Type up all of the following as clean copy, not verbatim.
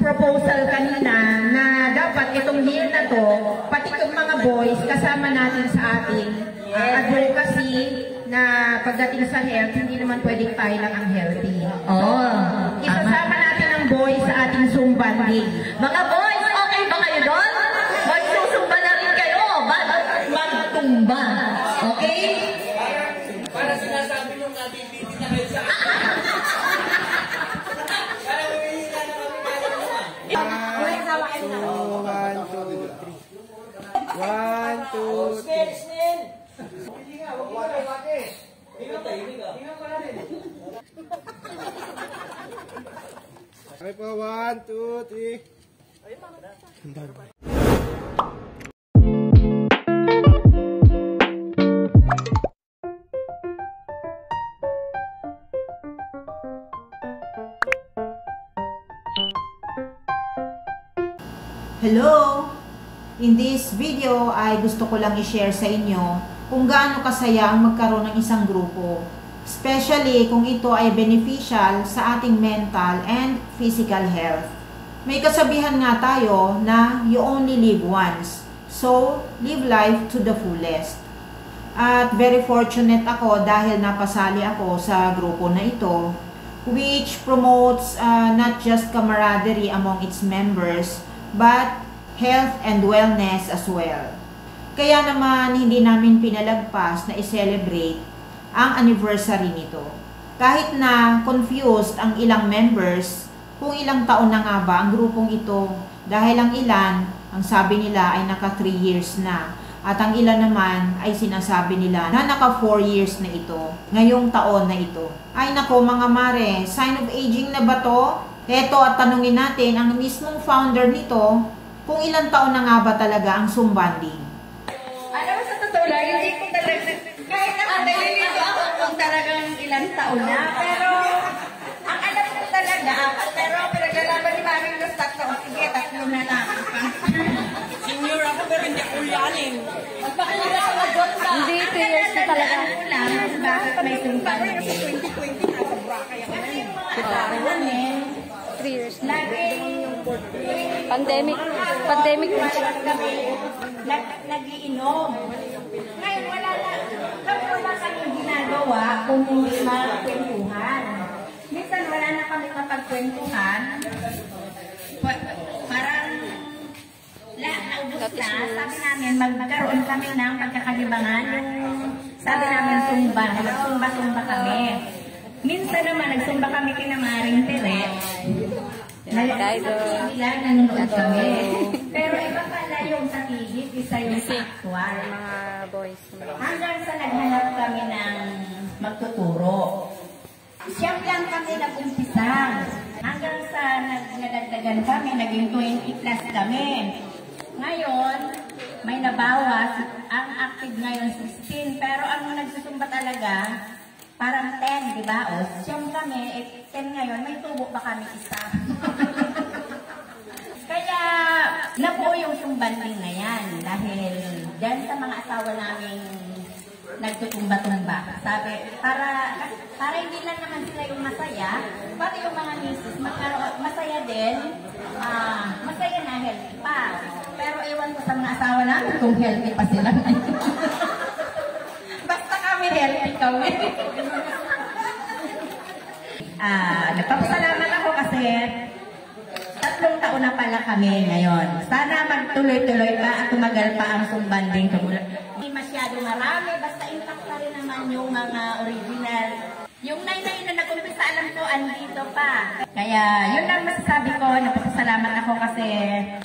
proposal kanina na dapat itong year na to, pati itong mga boys, kasama natin sa ating advocacy na pagdating sa health, hindi naman pwedeng tayo lang ang healthy. Isasama natin ang boys sa ating zumbanding. Mga boys, okay ba kayo doon? Magsusumba na rin kayo bago magtumba. Okay? Para sinasabi nung natititi na kayo sa One, two, three. Okay po, 1, 2, 3. Hello! In this video ay gusto ko lang i-share sa inyo kung gaano kasaya ang magkaroon ng isang grupo. Especially kung ito ay beneficial sa ating mental and physical health. May kasabihan nga tayo na you only live once. So, live life to the fullest. At very fortunate ako dahil napasali ako sa grupo na ito, which promotes not just camaraderie among its members, but health and wellness as well. Kaya naman hindi namin pinalagpas na i-celebrate ang anniversary nito. Kahit na confused ang ilang members kung ilang taon na nga ba ang grupong ito, dahil ang ilan, ang sabi nila ay naka 3 years na, at ang ilan naman ay sinasabi nila na naka 4 years na ito, ngayong taon na ito. Ay nako mga mare, sign of aging na ba to? Eto at tanungin natin ang mismong founder nito kung ilang taon na nga ba talaga ang zumbanding. Alam mo sa totoo lang, hindi ko talaga, kahit ako nalilito ako kung talagang ilang taon na, pero ang alam ko talaga, pero pinaglalaban ni Maring Los tatlo, sige, tatlo na lang. senior ako pero hindi ako yanin. Hindi, 3 years na talaga. Alam ko lang, bakit may zumbanding. Sa 2020 nasa Boracay ako na yun. Namin, 3 years na. laging Pandemic kami nag-iinom. Ngayon wala kami ginagawa kung magkwentuhan. Minsan wala na kami mapagkwentuhan. Parang naubos na. Sabi namin magkaroon kami ng pagkakalibangan. Sabi namin sumba kami. Minsan naman nagsumba kami kina Maring Tere. Nanonood kami. Pero iba pala yung sa TV, isa yung sa actual. Mga boys. Hanggang sa naghanap kami ng magtuturo. Siyam lang kami nag-umpisa. Hanggang sa nadagdagan kami, naging 20 plus kami. Ngayon, may nabawas. Ang active ngayon 16. Pero ang nagsusumba talaga, parang 10, di ba? O, siyam kami, 10 ngayon, may tubo pa kami isa. Kaya, nabuo yung zumbanding na yan. Dahil, dyan sa mga asawa namin nagtutumba-tumba. Sabi, para hindi lang naman sila yung masaya, pati yung mga misis, masaya din, masaya na, healthy pa. Pero ewan ko sa mga asawa namin kung healthy pa sila. Basta kami healthy kami. Nagpapasalamat ako kasi 3 taon na pala kami ngayon. Sana magtuloy-tuloy pa at tumagal pa ang zumbanding. Hindi masyado marami, basta intact pa rin naman yung mga original. Yung nainay na nag-umpisa, alam ko, andito pa. Kaya yun lang masasabi ko, napasalamat ako kasi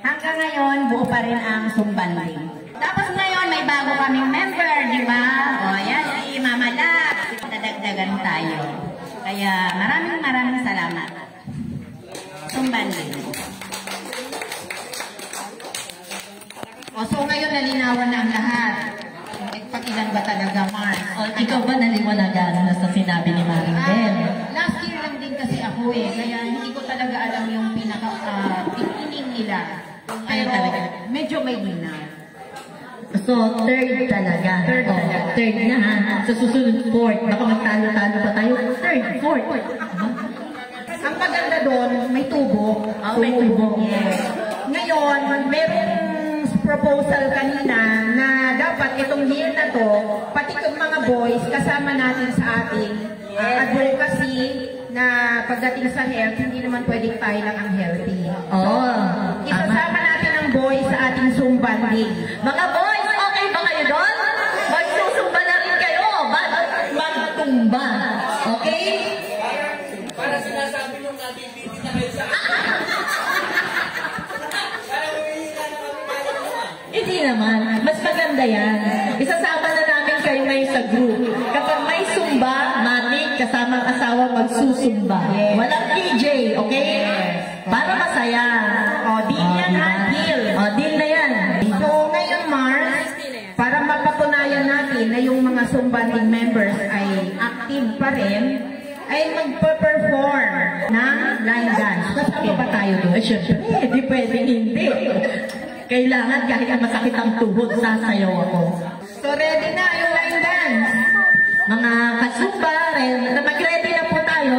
hanggang ngayon, buo pa rin ang zumbanding. Tapos ngayon, may bago kaming member, di ba? O, yan, si Mama Lab. Nadagdagan tayo. Kaya maraming salamat. Zumbanding. O, so ngayon nalinawan na ang lahat. Pag-ilan ba talaga, Mars? O, ikaw ba naliwanagan na sa sinabi ni Maring Ben? Last year lang din kasi ako kaya hindi ko talaga alam yung pinaka-beginning nila. Pero medyo may linaw. So, third talaga. Third na ha. Sa susunod, fourth. Baka magtalo-talo pa tayo. Third, fourth. Kasi Ang maganda doon, may tubo. May tubo. Yes. Ngayon, merong proposal kanina na dapat itong hill na to, pati yung mga boys, kasama natin sa ating advocacy na pagdating sa health, hindi naman pwedeng tayo lang ang healthy. Isasama natin ang boys sa ating sumbanding. Mga boys, okay ba kayo doon? Magsusumba na rin kayo bago magtumba. Okay? Para sinasabi nung natititi na kayo sa akin. Hindi naman. Mas maganda yan. Isasama na namin kayo ngayon sa group. Kapag may sumba, matik, kasama ang asawa magsusumba. Walang DJ, okay? Para masaya. Deal yan ha, deal. Deal na yan. So ngayon Mars, para mapatunayan natin na yung mga sumbanding members ay active pa rin, ay magpa-perform ng line dance. Kasama ba tayo doon? Siyempre, di pwedeng hindi. Kailangan kahit masakit ang tuhod, sasayaw ako. So ready na yung line dance. Mga kasumba, mag-ready na po tayo.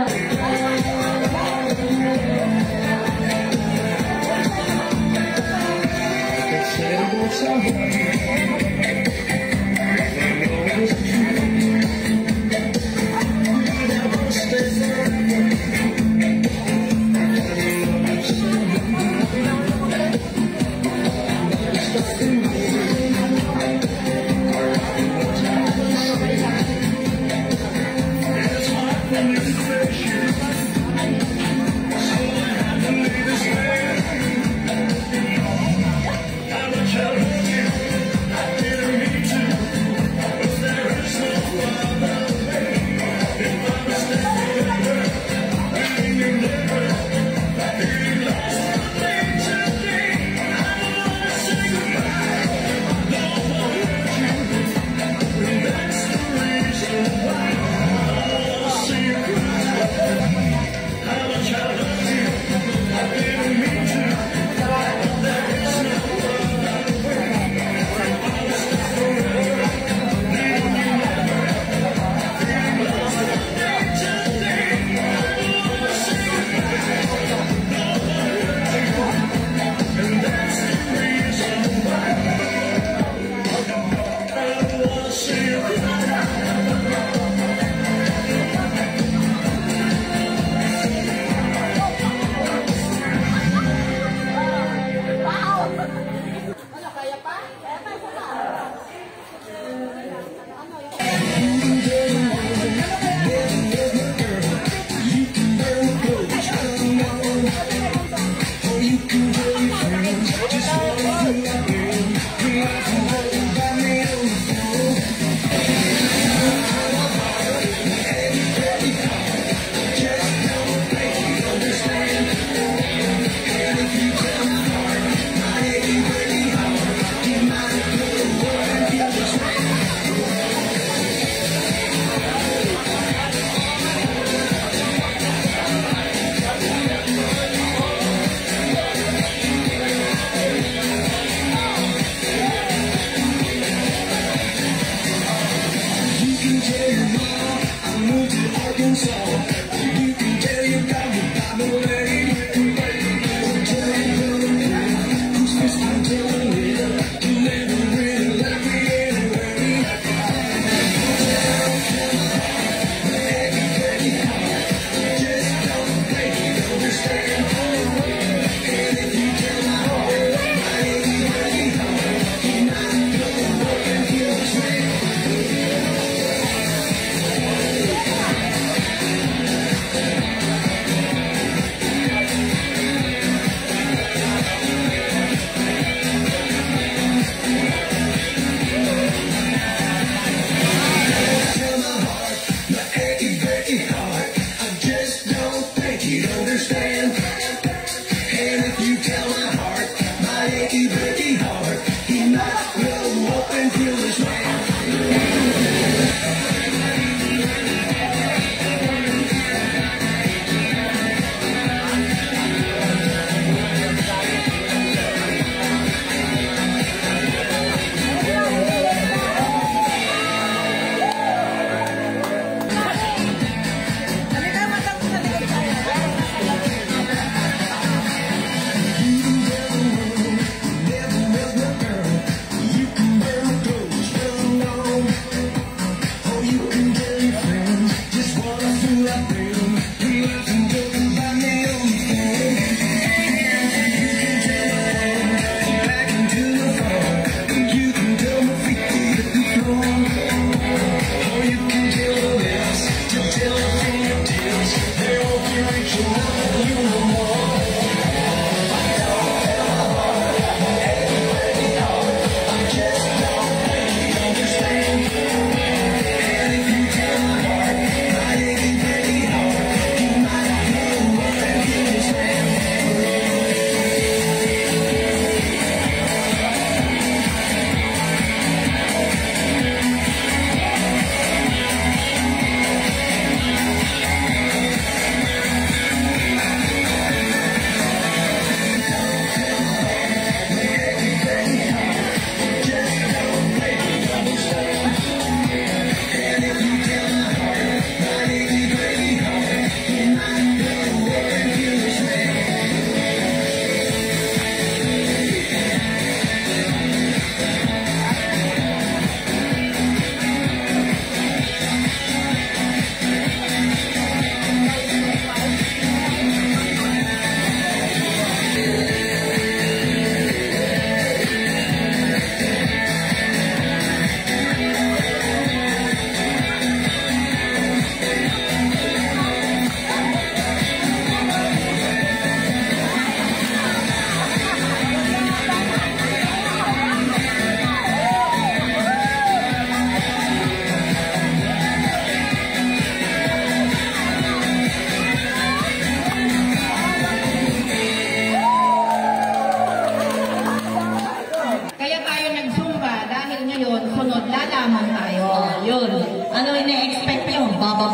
When you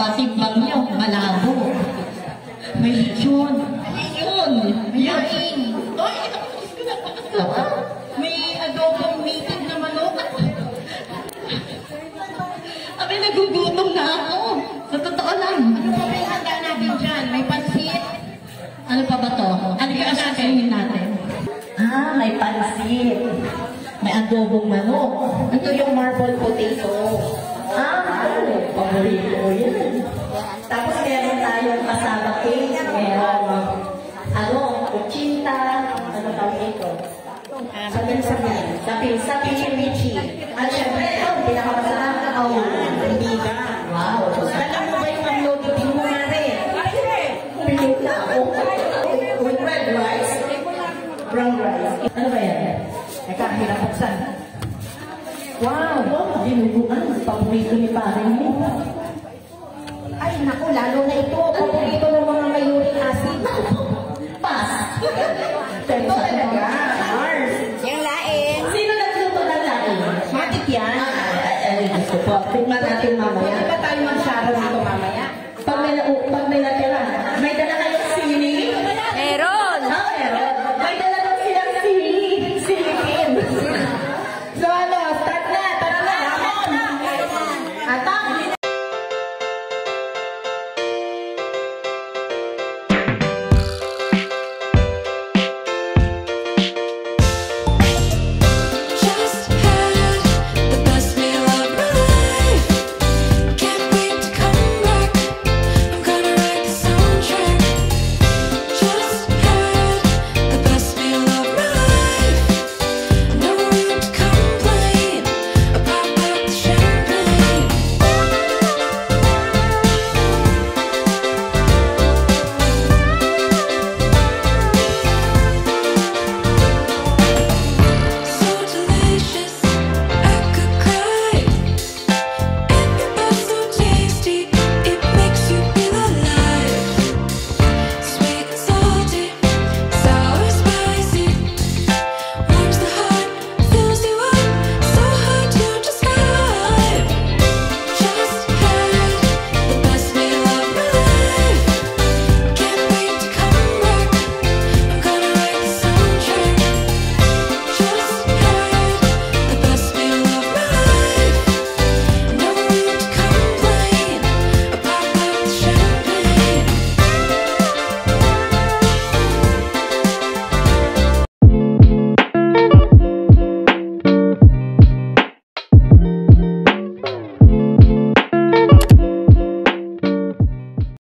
baba timbang nyo, malabo. May lechon. Lechon. Yain. Ay, may adobong native na manok. Abi, nagugutom na ako. Sa totoo lang. Ano pa ba yung handa natin dyan? May pansit? Ano pa ba to? Ano yung sasayin natin? Ah, may pansit. May adobong manok. Ito yung marble potato. Ah, paborito ko yan. Tapos meron tayong kasama cake. Meron, kuchinta. Ano tawag ito? Sapin-sapin chimichi. At syempre, pinakamasarap na hindi ka. Wow. Alam mo ba yung uploading mo na rin? Pinita ako. With red rice. Brown rice. Ano ba yan? Teka, hirap buksan. Wow! Dinuguan. Paborito ni paring mo. Ay, naku, lalo na ito. Paborito ng mga may uric acid. Pass! Ito talaga. Mars. Yung laing. Sino nagluto ng laing? Matik yan. Ay, gusto po. Tingnan natin mamaya. Pwede ba tayo mag-share dito mamaya? Pag may natira, may dala kayong sili? Meron!